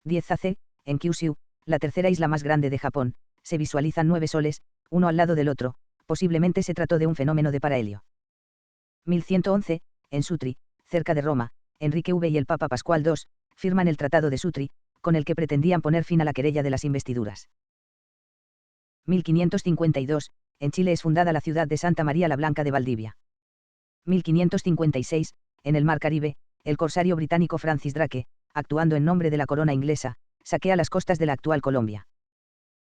10 AC, en Kyushu, la tercera isla más grande de Japón, se visualizan 9 soles, uno al lado del otro, posiblemente se trató de un fenómeno de parahelio. 1111, en Sutri, cerca de Roma, Enrique V y el Papa Pascual II, firman el Tratado de Sutri, con el que pretendían poner fin a la querella de las investiduras. 1552, en Chile es fundada la ciudad de Santa María la Blanca de Valdivia. 1556, en el Mar Caribe, el corsario británico Francis Drake, actuando en nombre de la corona inglesa, saquea las costas de la actual Colombia.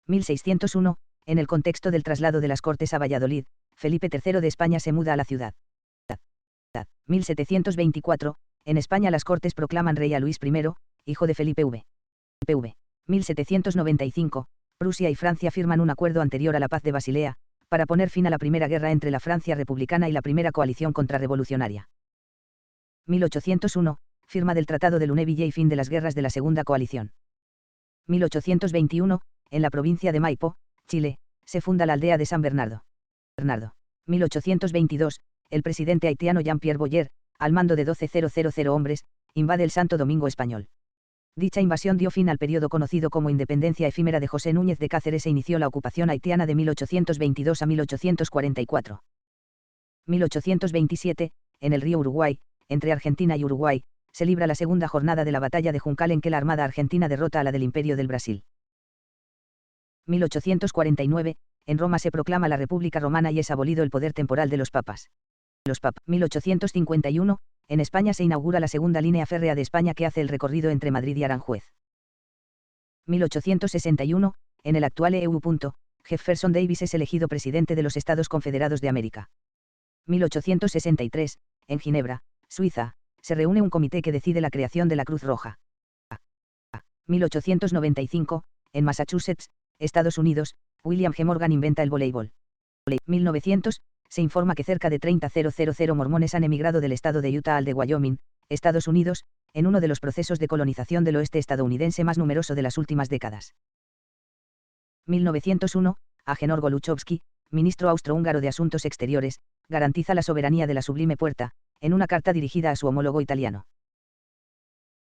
1601, en el contexto del traslado de las Cortes a Valladolid, Felipe III de España se muda a la ciudad. 1724, en España las Cortes proclaman rey a Luis I, hijo de Felipe V. 1795, Prusia y Francia firman un acuerdo anterior a la paz de Basilea, para poner fin a la primera guerra entre la Francia republicana y la primera coalición contrarrevolucionaria. 1801, firma del Tratado de Lunéville y fin de las guerras de la Segunda Coalición. 1821, en la provincia de Maipo, Chile, se funda la aldea de San Bernardo. 1822, el presidente haitiano Jean-Pierre Boyer, al mando de 12.000 hombres, invade el Santo Domingo español. Dicha invasión dio fin al periodo conocido como Independencia efímera de José Núñez de Cáceres e inició la ocupación haitiana de 1822 a 1844. 1827, en el río Uruguay, entre Argentina y Uruguay, se libra la segunda jornada de la batalla de Juncal en que la Armada Argentina derrota a la del Imperio del Brasil. 1849, en Roma se proclama la República Romana y es abolido el poder temporal de los papas. 1851, en España se inaugura la segunda línea férrea de España que hace el recorrido entre Madrid y Aranjuez. 1861, en el actual EU. Jefferson Davis es elegido presidente de los Estados Confederados de América. 1863, en Ginebra, Suiza, se reúne un comité que decide la creación de la Cruz Roja. 1895, en Massachusetts, Estados Unidos, William G. Morgan inventa el voleibol. 1900, se informa que cerca de 30.000 mormones han emigrado del estado de Utah al de Wyoming, Estados Unidos, en uno de los procesos de colonización del oeste estadounidense más numeroso de las últimas décadas. 1901, Agenor Goluchowski, ministro austrohúngaro de Asuntos Exteriores, garantiza la soberanía de la Sublime Puerta, en una carta dirigida a su homólogo italiano.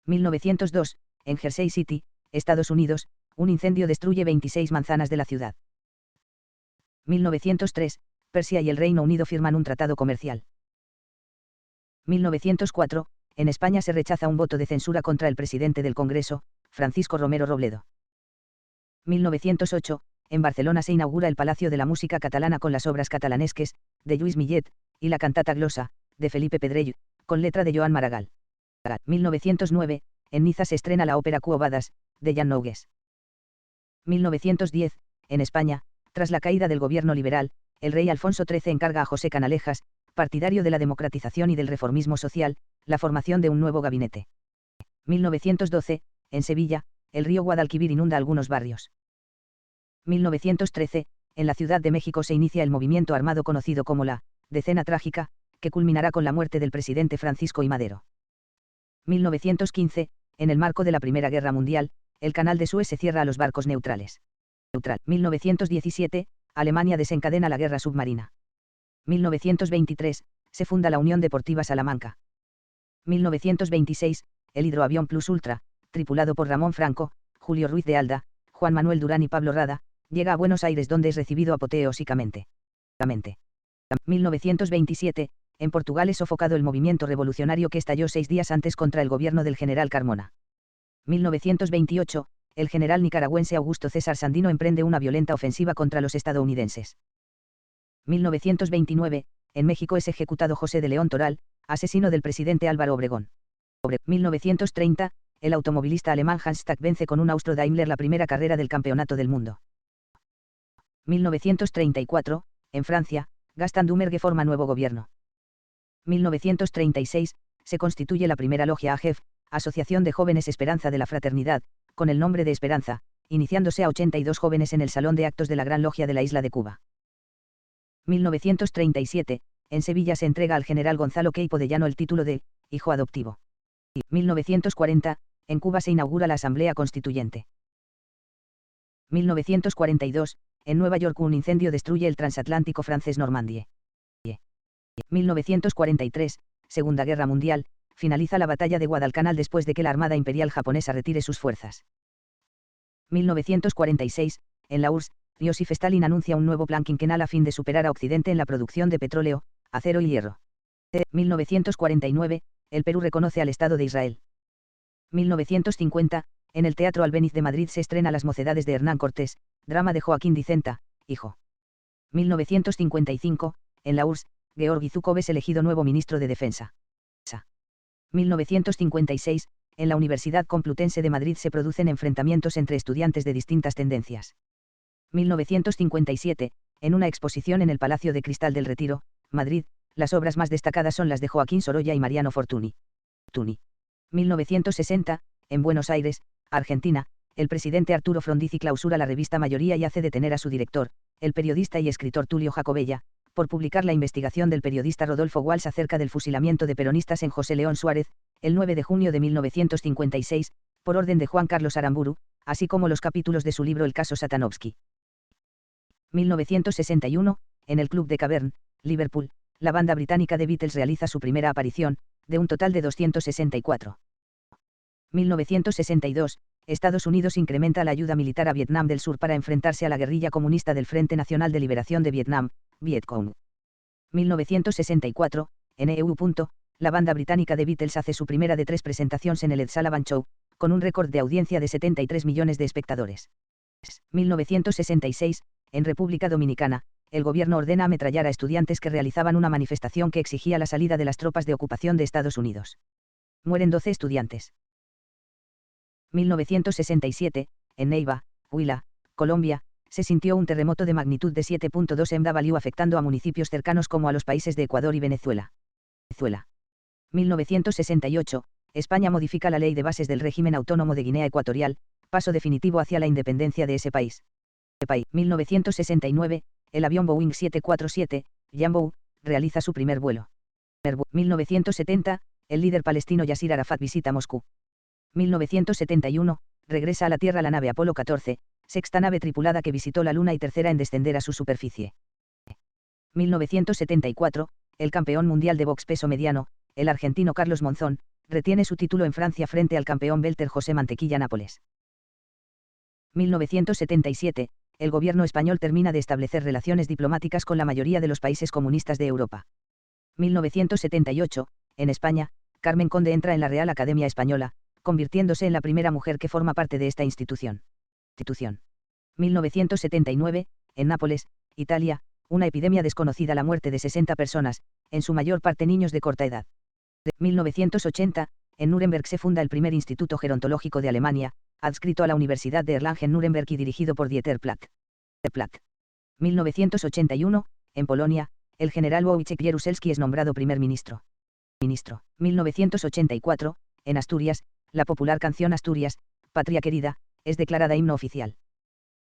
1902, en Jersey City, Estados Unidos, un incendio destruye 26 manzanas de la ciudad. 1903, Persia y el Reino Unido firman un tratado comercial. 1904, en España se rechaza un voto de censura contra el presidente del Congreso, Francisco Romero Robledo. 1908, en Barcelona se inaugura el Palacio de la Música Catalana con las obras catalanesques, de Lluís Millet, y la cantata glosa, de Felipe Pedrell, con letra de Joan Maragall. 1909, en Niza se estrena la ópera Quo Vadis, de Jan Nogues. 1910, en España, tras la caída del gobierno liberal, el rey Alfonso XIII encarga a José Canalejas, partidario de la democratización y del reformismo social, la formación de un nuevo gabinete. 1912, en Sevilla, el río Guadalquivir inunda algunos barrios. 1913, en la Ciudad de México se inicia el movimiento armado conocido como la Decena Trágica, que culminará con la muerte del presidente Francisco I. Madero. 1915, en el marco de la Primera Guerra Mundial, el canal de Suez se cierra a los barcos neutrales. 1917, Alemania desencadena la guerra submarina. 1923, se funda la Unión Deportiva Salamanca. 1926, el hidroavión Plus Ultra, tripulado por Ramón Franco, Julio Ruiz de Alda, Juan Manuel Durán y Pablo Rada, llega a Buenos Aires donde es recibido apoteósicamente. 1927, en Portugal es sofocado el movimiento revolucionario que estalló 6 días antes contra el gobierno del general Carmona. 1928, el general nicaragüense Augusto César Sandino emprende una violenta ofensiva contra los estadounidenses. 1929, en México es ejecutado José de León Toral, asesino del presidente Álvaro Obregón. 1930, el automovilista alemán Hans Stack vence con un Austro Daimler la primera carrera del Campeonato del Mundo. 1934, en Francia, Gaston Doumergue forma nuevo gobierno. 1936, se constituye la primera logia AGEF, Asociación de Jóvenes Esperanza de la Fraternidad, con el nombre de Esperanza, iniciándose a 82 jóvenes en el Salón de Actos de la Gran Logia de la Isla de Cuba. 1937, en Sevilla se entrega al general Gonzalo Queipo de Llano el título de hijo adoptivo. 1940, en Cuba se inaugura la Asamblea Constituyente. 1942, en Nueva York un incendio destruye el transatlántico francés Normandie. 1943, Segunda Guerra Mundial, finaliza la batalla de Guadalcanal después de que la Armada Imperial japonesa retire sus fuerzas. 1946, en la URSS, Joseph Stalin anuncia un nuevo plan quinquenal a fin de superar a Occidente en la producción de petróleo, acero y hierro. 1949, el Perú reconoce al Estado de Israel. 1950, en el Teatro Albéniz de Madrid se estrena Las mocedades de Hernán Cortés, drama de Joaquín Dicenta, hijo. 1955, en la URSS, Georgi Zhukov es elegido nuevo ministro de Defensa. 1956, en la Universidad Complutense de Madrid se producen enfrentamientos entre estudiantes de distintas tendencias. 1957, en una exposición en el Palacio de Cristal del Retiro, Madrid, las obras más destacadas son las de Joaquín Sorolla y Mariano Fortuny. 1960, en Buenos Aires, Argentina, el presidente Arturo Frondizi clausura la revista Mayoría y hace detener a su director, el periodista y escritor Tulio Jacobella, por publicar la investigación del periodista Rodolfo Walsh acerca del fusilamiento de peronistas en José León Suárez, el 9 de junio de 1956, por orden de Juan Carlos Aramburu, así como los capítulos de su libro El caso Satanovsky. 1961, en el Club de Cavern, Liverpool, la banda británica The Beatles realiza su primera aparición, de un total de 264. 1962, Estados Unidos incrementa la ayuda militar a Vietnam del Sur para enfrentarse a la guerrilla comunista del Frente Nacional de Liberación de Vietnam, Vietcong. 1964, en EU. La banda británica The Beatles hace su primera de 3 presentaciones en el Ed Sullivan Show, con un récord de audiencia de 73 millones de espectadores. 1966, en República Dominicana, el gobierno ordena ametrallar a estudiantes que realizaban una manifestación que exigía la salida de las tropas de ocupación de Estados Unidos. Mueren 12 estudiantes. 1967, en Neiva, Huila, Colombia, se sintió un terremoto de magnitud de 7.2 MW afectando a municipios cercanos como a los países de Ecuador y Venezuela. 1968, España modifica la ley de bases del régimen autónomo de Guinea Ecuatorial, paso definitivo hacia la independencia de ese país. 1969, el avión Boeing 747, Jambo, realiza su primer vuelo. 1970, el líder palestino Yasir Arafat visita Moscú. 1971, regresa a la Tierra la nave Apolo 14, sexta nave tripulada que visitó la Luna y tercera en descender a su superficie. 1974, el campeón mundial de box peso mediano, el argentino Carlos Monzón, retiene su título en Francia frente al campeón welter José Mantequilla Nápoles. 1977, el gobierno español termina de establecer relaciones diplomáticas con la mayoría de los países comunistas de Europa. 1978, en España, Carmen Conde entra en la Real Academia Española, convirtiéndose en la primera mujer que forma parte de esta institución. 1979, en Nápoles, Italia, una epidemia desconocida la muerte de 60 personas, en su mayor parte niños de corta edad. 1980, en Nuremberg se funda el primer instituto gerontológico de Alemania, adscrito a la Universidad de Erlangen-Nuremberg y dirigido por Dieter Platt. 1981, en Polonia, el general Wojciech Jaruzelski es nombrado primer ministro. 1984, en Asturias, la popular canción Asturias, Patria Querida, es declarada himno oficial.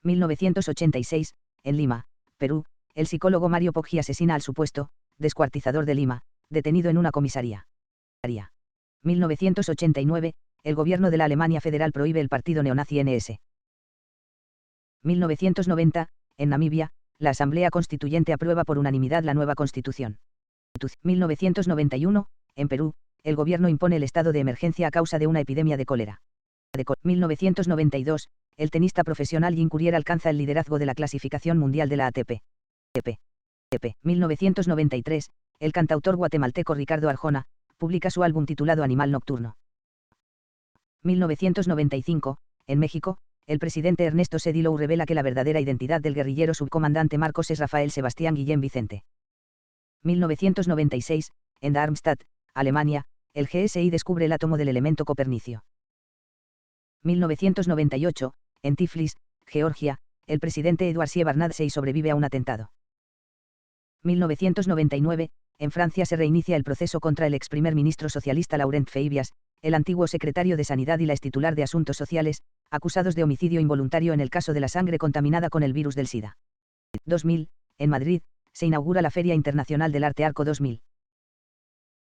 1986, en Lima, Perú, el psicólogo Mario Poggi asesina al supuesto descuartizador de Lima, detenido en una comisaría. 1989, el gobierno de la Alemania Federal prohíbe el partido neonazi NS. 1990, en Namibia, la Asamblea Constituyente aprueba por unanimidad la nueva Constitución. 1991, en Perú, el gobierno impone el estado de emergencia a causa de una epidemia de cólera. 1992, el tenista profesional Jim Courier alcanza el liderazgo de la clasificación mundial de la ATP. 1993, el cantautor guatemalteco Ricardo Arjona publica su álbum titulado Animal Nocturno. 1995, en México, el presidente Ernesto Zedillo revela que la verdadera identidad del guerrillero subcomandante Marcos es Rafael Sebastián Guillén Vicente. 1996, en Darmstadt, Alemania, el GSI descubre el átomo del elemento copernicio. 1998, en Tiflis, Georgia, el presidente Eduard Shevardnadze sobrevive a un atentado. 1999, en Francia se reinicia el proceso contra el ex primer ministro socialista Laurent Fabius, el antiguo secretario de Sanidad y la extitular de Asuntos Sociales, acusados de homicidio involuntario en el caso de la sangre contaminada con el virus del SIDA. 2000, en Madrid, se inaugura la Feria Internacional del Arte Arco 2000.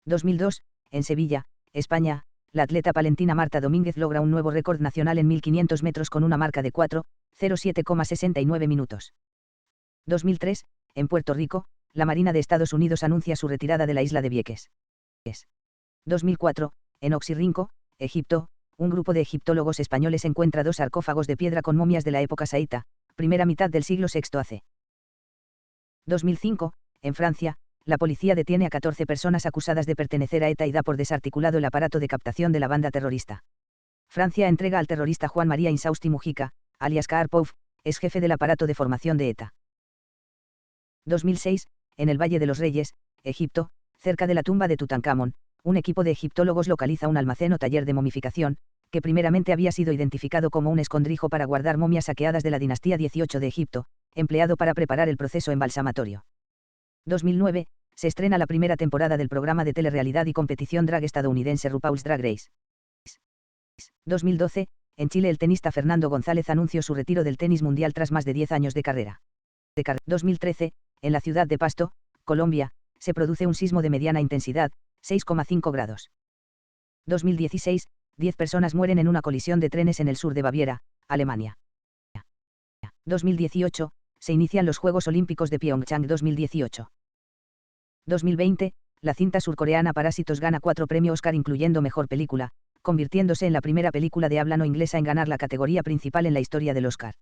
2002, en Sevilla, España, la atleta palentina Marta Domínguez logra un nuevo récord nacional en 1500 metros con una marca de 4:07,69 minutos. 2003, en Puerto Rico, la Marina de Estados Unidos anuncia su retirada de la isla de Vieques. 2004, en Oxirrinco, Egipto, un grupo de egiptólogos españoles encuentra 2 sarcófagos de piedra con momias de la época saíta, primera mitad del siglo VI AC. 2005, en Francia, la policía detiene a 14 personas acusadas de pertenecer a ETA y da por desarticulado el aparato de captación de la banda terrorista. Francia entrega al terrorista Juan María Insausti Mujica, alias Karpov, es jefe del aparato de formación de ETA. 2006, en el Valle de los Reyes, Egipto, cerca de la tumba de Tutankamón, un equipo de egiptólogos localiza un almacén o taller de momificación, que primeramente había sido identificado como un escondrijo para guardar momias saqueadas de la dinastía 18 de Egipto, empleado para preparar el proceso embalsamatorio. 2009, se estrena la primera temporada del programa de telerrealidad y competición drag estadounidense RuPaul's Drag Race. 2012, en Chile el tenista Fernando González anunció su retiro del tenis mundial tras más de 10 años de carrera. 2013, en la ciudad de Pasto, Colombia, se produce un sismo de mediana intensidad, 6,5 grados. 2016, 10 personas mueren en una colisión de trenes en el sur de Baviera, Alemania. 2018, se inician los Juegos Olímpicos de Pyeongchang 2018. 2020, la cinta surcoreana Parásitos gana 4 premios Oscar incluyendo Mejor Película, convirtiéndose en la primera película de habla no inglesa en ganar la categoría principal en la historia del Oscar.